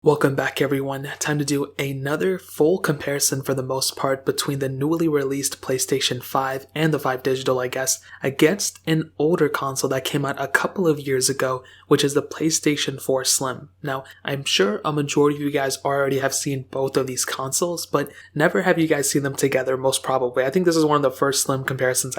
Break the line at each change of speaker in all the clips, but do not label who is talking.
Welcome back everyone, time to do another full comparison for the most part between the newly released PlayStation 5 and the 5 digital against an older console that came out a couple of years ago, which is the PlayStation 4 Slim. Now, I'm sure a majority of you guys already have seen both of these consoles, but never have you guys seen them together most probably. I think this is one of the first Slim comparisons,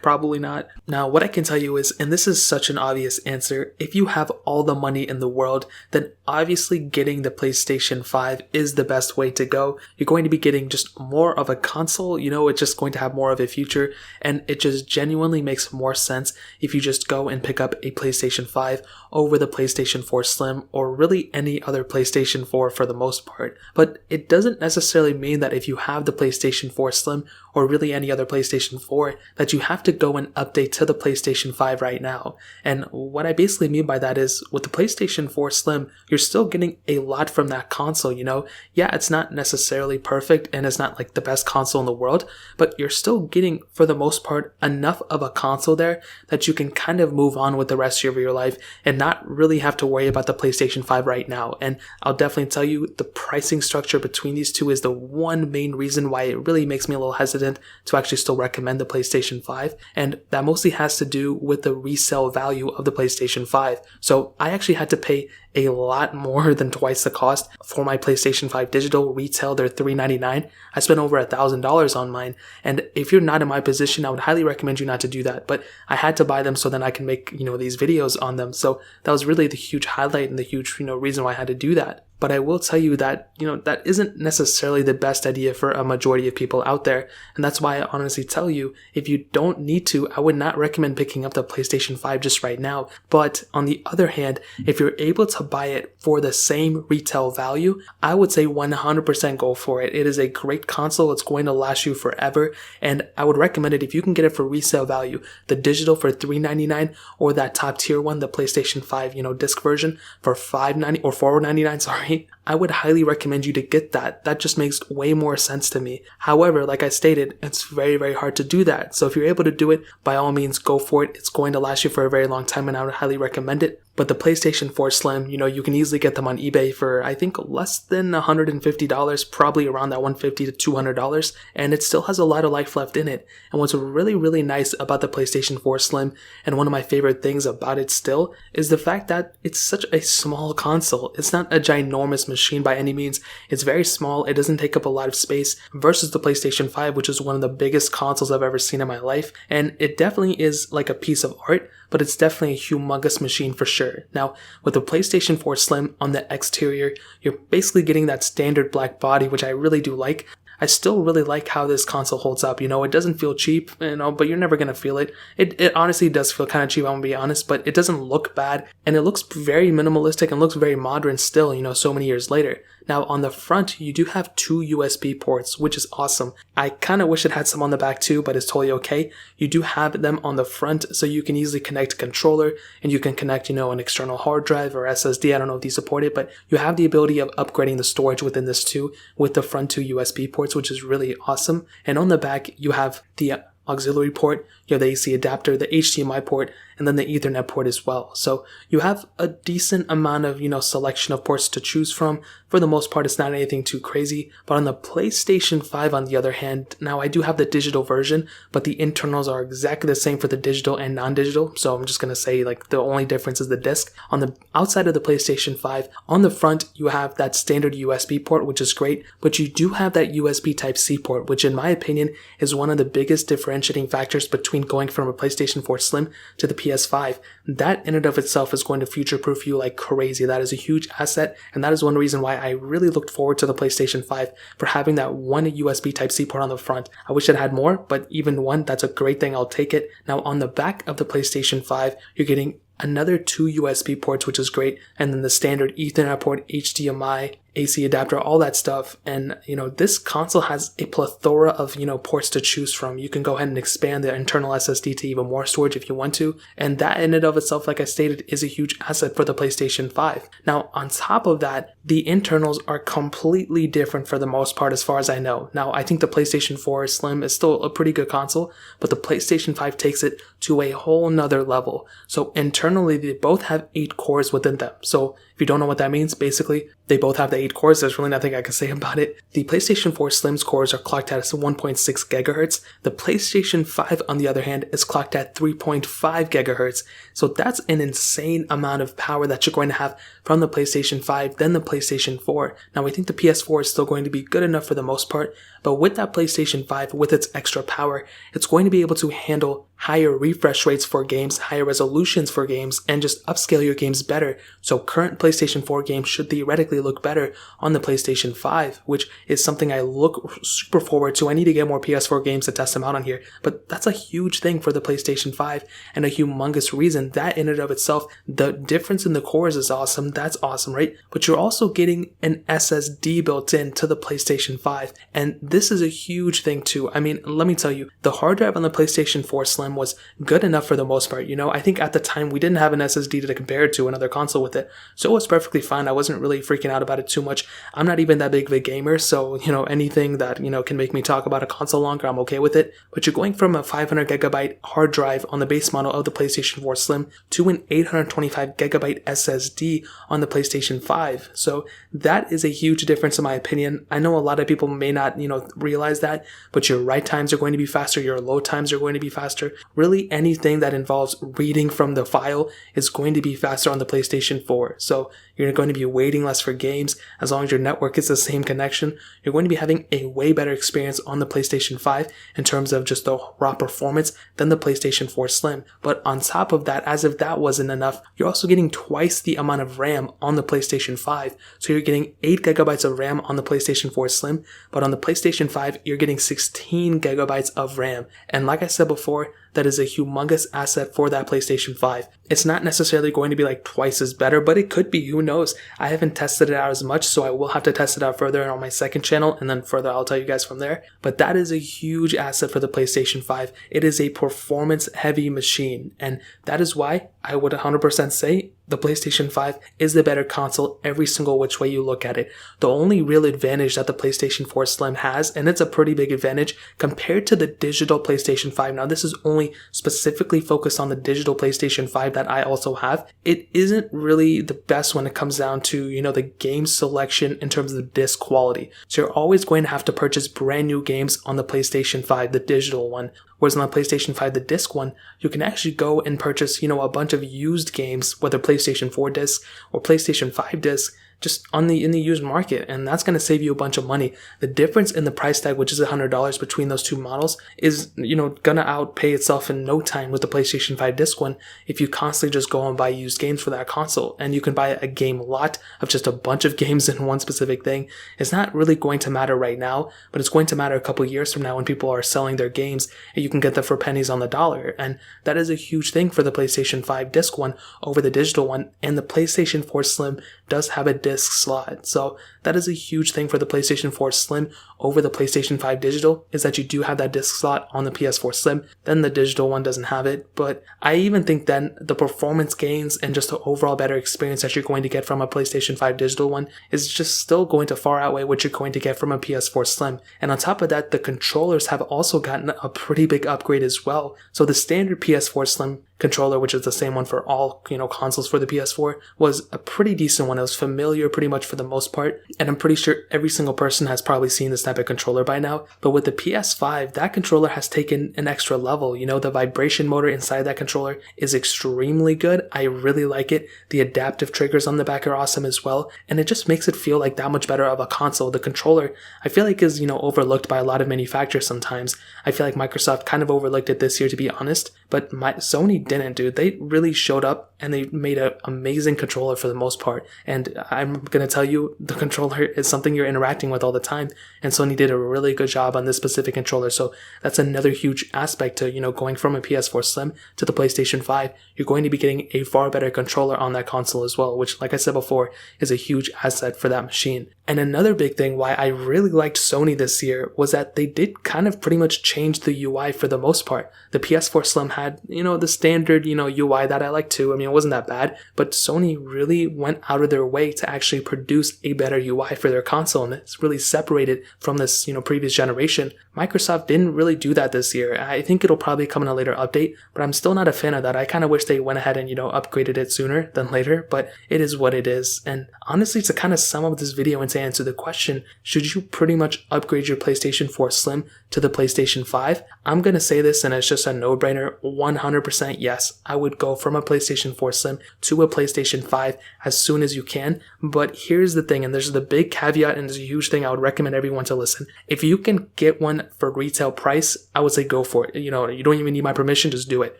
probably not. Now, what I can tell you is, and this is such an obvious answer, if you have all the money in the world, then obviously getting the PlayStation 5 is the best way to go. You're going to be getting just more of a console, it's just going to have more of a future, and it just genuinely makes more sense if you just go and pick up a PlayStation 5 over the PlayStation 4 Slim or really any other PlayStation 4 for the most part. But it doesn't necessarily mean that if you have the PlayStation 4 Slim or really any other PlayStation 4 that you have to go and update to the PlayStation 5 right now. And what I basically mean by that is with the PlayStation 4 Slim, you're still getting a lot from that console, Yeah, it's not necessarily perfect and it's not like the best console in the world, but you're still getting, for the most part, enough of a console there that you can kind of move on with the rest of your life and not really have to worry about the PlayStation 5 right now. And I'll definitely tell you the pricing structure between these two is the one main reason why it really makes me a little hesitant to actually still recommend the PlayStation 5. And that mostly has to do with the resale value of the PlayStation 5. So I actually had to pay a lot more than twice the cost for my PlayStation 5 digital. Retail, they're $399. I spent over $1,000 on mine. And if you're not in my position, I would highly recommend you not to do that. But I had to buy them so then I can make, these videos on them. So that was really the huge highlight and the huge, reason why I had to do that. But I will tell you that, that isn't necessarily the best idea for a majority of people out there. And that's why I honestly tell you, if you don't need to, I would not recommend picking up the PlayStation 5 just right now. But on the other hand, if you're able to buy it for the same retail value, I would say 100% go for it. It is a great console. It's going to last you forever. And I would recommend it if you can get it for resale value, the digital for $399 or that top tier one, the PlayStation 5, disc version for $590 or $499, sorry. I would highly recommend you to get that. That just makes way more sense to me. However, like I stated, it's very, very hard to do that. So if you're able to do it, by all means, go for it. It's going to last you for a very long time and I would highly recommend it. But the PlayStation 4 Slim, you can easily get them on eBay for, I think, less than $150, probably around that $150 to $200, and it still has a lot of life left in it. And what's really, really nice about the PlayStation 4 Slim, and one of my favorite things about it still, is the fact that it's such a small console. It's not a ginormous machine by any means. It's very small. It doesn't take up a lot of space versus the PlayStation 5, which is one of the biggest consoles I've ever seen in my life. And it definitely is like a piece of art, but it's definitely a humongous machine for sure. Now, with the PlayStation 4 Slim on the exterior, you're basically getting that standard black body, which I really do like. I still really like how this console holds up. It doesn't feel cheap, but you're never going to feel it. It honestly does feel kind of cheap, I'm going to be honest, but it doesn't look bad. And it looks very minimalistic and looks very modern still, so many years later. Now, on the front, you do have 2 USB ports, which is awesome. I kind of wish it had some on the back too, but it's totally okay. You do have them on the front, so you can easily connect a controller, and you can connect, an external hard drive or SSD. I don't know if these support it, but you have the ability of upgrading the storage within this too, with the front 2 USB ports, which is really awesome. And on the back, you have the auxiliary port, you have the AC adapter, the HDMI port, and then the Ethernet port as well. So you have a decent amount of, selection of ports to choose from. For the most part, it's not anything too crazy. But on the PlayStation 5, on the other hand, now I do have the digital version, but the internals are exactly the same for the digital and non-digital. So I'm just going to say the only difference is the disc. On the outside of the PlayStation 5, on the front, you have that standard USB port, which is great, but you do have that USB Type-C port, which in my opinion is one of the biggest differentiating factors between going from a PlayStation 4 Slim to the PS5. That in and of itself is going to future-proof you like crazy. That is a huge asset, and that is one reason why I really looked forward to the PlayStation 5 for having that one USB Type-C port on the front. I wish it had more, but even one, that's a great thing. I'll take it. Now, on the back of the PlayStation 5, you're getting another 2 USB ports, which is great, and then the standard Ethernet port, HDMI, AC adapter, all that stuff. And, this console has a plethora of, ports to choose from. You can go ahead and expand the internal SSD to even more storage if you want to. And that in and of itself, like I stated, is a huge asset for the PlayStation 5. Now, on top of that, the internals are completely different for the most part, as far as I know. Now, I think the PlayStation 4 Slim is still a pretty good console, but the PlayStation 5 takes it to a whole nother level. So internally, they both have 8 cores within them. So if you don't know what that means, basically, they both have the 8 cores. There's really nothing I can say about it. The PlayStation 4 Slim's cores are clocked at 1.6 gigahertz. The PlayStation 5, on the other hand, is clocked at 3.5 gigahertz. So that's an insane amount of power that you're going to have from the PlayStation 5 than the PlayStation 4. Now, we think the PS4 is still going to be good enough for the most part, but with that PlayStation 5, with its extra power, it's going to be able to handle higher refresh rates for games, higher resolutions for games, and just upscale your games better. So current PlayStation 4 games should theoretically look better on the PlayStation 5, which is something I look super forward to. I need to get more PS4 games to test them out on here, but that's a huge thing for the PlayStation 5 and a humongous reason. That in and of itself, the difference in the cores is awesome. That's awesome, right? But you're also getting an SSD built in to the PlayStation 5, and this is a huge thing too. I mean, let me tell you, the hard drive on the PlayStation 4 Slim was good enough for the most part. I think at the time we didn't have an SSD to compare to another console with it, so it was perfectly fine. I wasn't really freaking out about it too much. I'm not even that big of a gamer, so anything that can make me talk about a console longer, I'm okay with it. But you're going from a 500 gigabyte hard drive on the base model of the PlayStation 4 Slim to an 825 gigabyte SSD on the PlayStation 5. So that is a huge difference in my opinion. I know a lot of people may not realize that, but your write times are going to be faster, your load times are going to be faster. Really anything that involves reading from the file is going to be faster on the PlayStation 4. So you're going to be waiting less for games. As long as your network is the same connection, you're going to be having a way better experience on the PlayStation 5 in terms of just the raw performance than the PlayStation 4 Slim. But on top of that, as if that wasn't enough, you're also getting twice the amount of RAM on the PlayStation 5. So you're getting 8 gigabytes of RAM on the PlayStation 4 Slim, but on the PlayStation 5, you're getting 16 gigabytes of RAM. And like I said before, that is a humongous asset for that PlayStation 5. It's not necessarily going to be like twice as better, but it could be, who knows? I haven't tested it out as much, so I will have to test it out further on my second channel, and then further I'll tell you guys from there. But that is a huge asset for the PlayStation 5. It is a performance heavy machine, and that is why I would 100% say the PlayStation 5 is the better console every single which way you look at it. The only real advantage that the PlayStation 4 Slim has, and it's a pretty big advantage compared to the digital PlayStation 5. Now this is only specifically focused on the digital PlayStation 5 that I also have. It isn't really the best when it comes down to, the game selection in terms of the disc quality. So you're always going to have to purchase brand new games on the PlayStation 5, the digital one. Whereas on the PlayStation 5, the disc one, you can actually go and purchase, a bunch of used games, whether PlayStation 4 disc or PlayStation 5 disc, just in the used market, and that's going to save you a bunch of money. The difference in the price tag, which is $100 between those two models, is going to outpay itself in no time with the PlayStation 5 disc one if you constantly just go and buy used games for that console. And you can buy a game lot of just a bunch of games in one specific thing. It's not really going to matter right now, but it's going to matter a couple years from now when people are selling their games and you can get them for pennies on the dollar. And that is a huge thing for the PlayStation 5 disc one over the digital one. And the PlayStation 4 Slim does have a disc slot. So that is a huge thing for the PlayStation 4 Slim over the PlayStation 5 digital, is that you do have that disc slot on the PS4 Slim. Then the digital one doesn't have it. But I even think then the performance gains and just the overall better experience that you're going to get from a PlayStation 5 digital one is just still going to far outweigh what you're going to get from a PS4 Slim. And on top of that, the controllers have also gotten a pretty big upgrade as well. So the standard PS4 Slim controller, which is the same one for all consoles for the PS4, was a pretty decent one. It was familiar pretty much for the most part, and I'm pretty sure every single person has probably seen this type of controller by now. But with the PS5, that controller has taken an extra level. The vibration motor inside that controller is extremely good. I really like it. The adaptive triggers on the back are awesome as well, and it just makes it feel like that much better of a console. The controller, I feel like, is overlooked by a lot of manufacturers sometimes. I feel like Microsoft kind of overlooked it this year, to be honest, but Sony didn't, dude. They really showed up and they made an amazing controller for the most part. And I'm going to tell you, the controller is something you're interacting with all the time. And Sony did a really good job on this specific controller. So that's another huge aspect to, going from a PS4 Slim to the PlayStation 5. You're going to be getting a far better controller on that console as well, which, like I said before, is a huge asset for that machine. And another big thing why I really liked Sony this year was that they did kind of pretty much change the UI for the most part. The PS4 Slim had, the standard, UI that I like too. I mean, it wasn't that bad, but Sony really went out of their way to actually produce a better UI for their console, and it's really separated from this, previous generation. Microsoft didn't really do that this year. I think it'll probably come in a later update, but I'm still not a fan of that. I kind of wish they went ahead and, upgraded it sooner than later, but it is what it is. And honestly, to kind of sum up this video and to answer the question, should you pretty much upgrade your PlayStation 4 Slim to the PlayStation 5? I'm going to say this, and it's just a no-brainer, 100% yes. I would go from a PlayStation 4 Slim to a PlayStation 5 as soon as you can. But here's the thing, and there's the big caveat, and there's a huge thing I would recommend everyone to listen. If you can get one for retail price, I would say go for it. You don't even need my permission, just do it.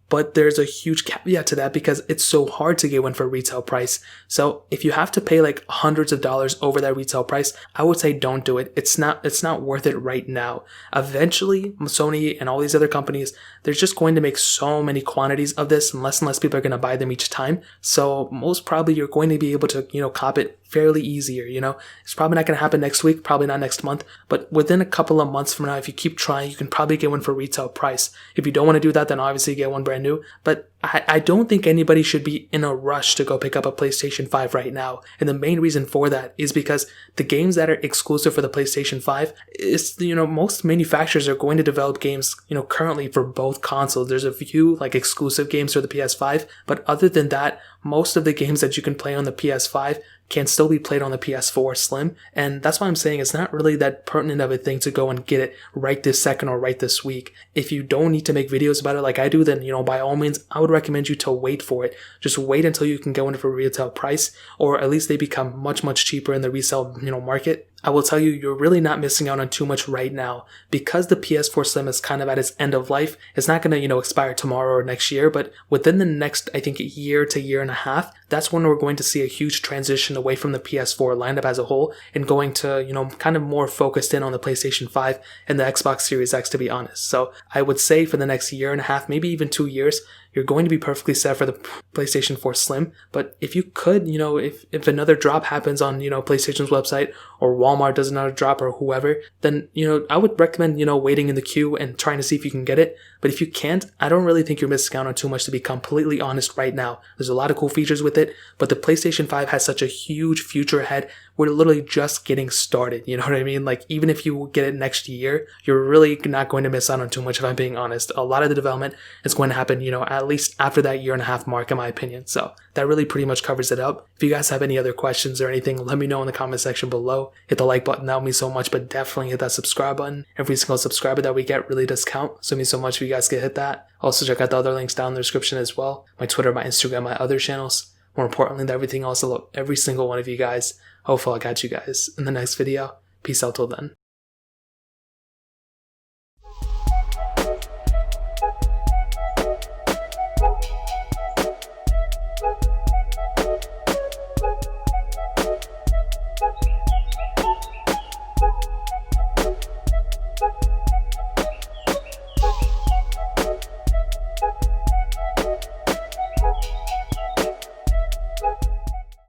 But there's a huge caveat to that because it's so hard to get one for retail price. So if you have to pay like hundreds of dollars over that retail price, I would say don't do it. It's not worth it right now. Eventually, Sony and all these other companies, they're just going to make so many quantities of this, and less people are going to buy them each time. So most probably you're going to be able to, cop it fairly easier. It's probably not going to happen next week, probably not next month, but within a couple of months from now, if you keep trying, you can probably get one for retail price. If you don't want to do that, then obviously get one brand new. But I don't think anybody should be in a rush to go pick up a PlayStation 5 right now. And the main reason for that is because the games that are exclusive for the PlayStation 5 is, most manufacturers are going to develop games, currently for both consoles. There's a few like exclusive games for the PS5, but other than that, most of the games that you can play on the PS5 can still be played on the Ps4 Slim. And that's why I'm saying it's not really that pertinent of a thing to go and get it right this second or right this week. If you don't need to make videos about it like I do, then, by all means, I would recommend you to wait for it. Just wait until you can get one for retail price, or at least they become much, much cheaper in the resale, market. I will tell you, you're really not missing out on too much right now. Because the PS4 Slim is kind of at its end of life, it's not going to, expire tomorrow or next year, but within the next, I think, year to year and a half, that's when we're going to see a huge transition away from the PS4 lineup as a whole and going to, kind of more focused in on the PlayStation 5 and the Xbox Series X, to be honest. So I would say for the next year and a half, maybe even 2 years, you're going to be perfectly set for the PlayStation 4 Slim. But if you could, if another drop happens on, PlayStation's website, or Walmart does another drop, or whoever, then, I would recommend, waiting in the queue and trying to see if you can get it. But if you can't, I don't really think you're missing out on too much, to be completely honest right now. There's a lot of cool features with it, but the PlayStation 5 has such a huge future ahead. We're literally just getting started, you know what I mean? Like, even if you get it next year, you're really not going to miss out on too much, if I'm being honest. A lot of the development is going to happen, at least after that year and a half mark, in my opinion. So that really pretty much covers it up. If you guys have any other questions or anything, let me know in the comment section below. Hit the like button, that would mean so much, but definitely hit that subscribe button. Every single subscriber that we get really does count, so it means so much if you guys could hit that. Also, check out the other links down in the description as well. My Twitter, my Instagram, my other channels. More importantly than everything else, I love every single one of you guys. Hopefully I'll catch you guys in the next video. Peace out till then.